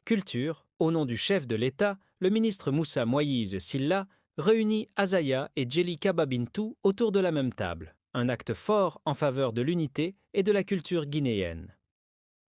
Culture, au nom du chef de l'État, le ministre Moussa Moïse Silla réunit Azaya et Djelika Babintou autour de la même table, un acte fort en faveur de l'unité et de la culture guinéenne.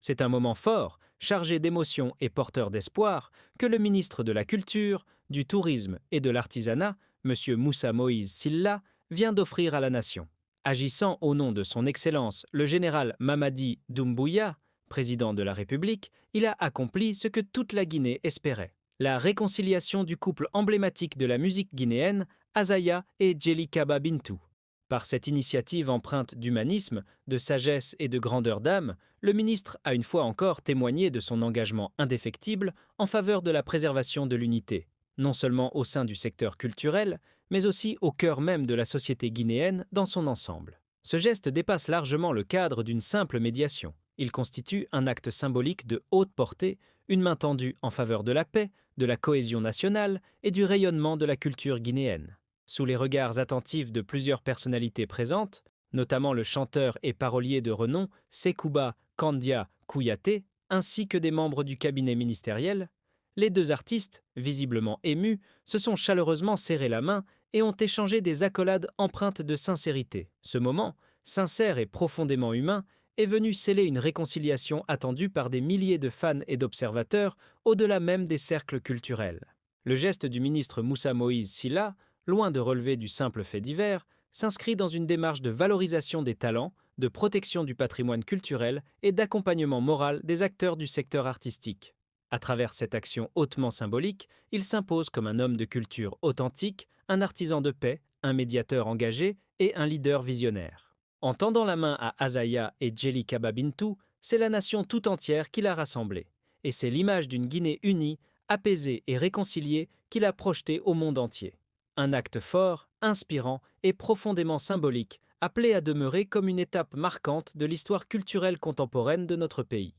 C'est un moment fort, chargé d'émotions et porteur d'espoir, que le ministre de la Culture, du Tourisme et de l'Artisanat, M. Moussa Moïse Silla, vient d'offrir à la nation. Agissant au nom de son Excellence le général Mamadi Doumbouya, président de la République, il a accompli ce que toute la Guinée espérait: la réconciliation du couple emblématique de la musique guinéenne, Azaya et Djelika Babintou. Par cette initiative empreinte d'humanisme, de sagesse et de grandeur d'âme, le ministre a une fois encore témoigné de son engagement indéfectible en faveur de la préservation de l'unité, non seulement au sein du secteur culturel, mais aussi au cœur même de la société guinéenne dans son ensemble. Ce geste dépasse largement le cadre d'une simple médiation. Il constitue un acte symbolique de haute portée, une main tendue en faveur de la paix, de la cohésion nationale et du rayonnement de la culture guinéenne. Sous les regards attentifs de plusieurs personnalités présentes, notamment le chanteur et parolier de renom Sekouba Kandia Kouyaté, ainsi que des membres du cabinet ministériel, les deux artistes, visiblement émus, se sont chaleureusement serrés la main et ont échangé des accolades empreintes de sincérité. Ce moment, sincère et profondément humain, est venu sceller une réconciliation attendue par des milliers de fans et d'observateurs au-delà même des cercles culturels. Le geste du ministre Moussa Moïse Silla, loin de relever du simple fait divers, s'inscrit dans une démarche de valorisation des talents, de protection du patrimoine culturel et d'accompagnement moral des acteurs du secteur artistique. À travers cette action hautement symbolique, il s'impose comme un homme de culture authentique, un artisan de paix, un médiateur engagé et un leader visionnaire. En tendant la main à Azaya et Djelika Babintou, c'est la nation tout entière qui l'a rassemblée. Et c'est l'image d'une Guinée unie, apaisée et réconciliée qu'il a projetée au monde entier. Un acte fort, inspirant et profondément symbolique, appelé à demeurer comme une étape marquante de l'histoire culturelle contemporaine de notre pays.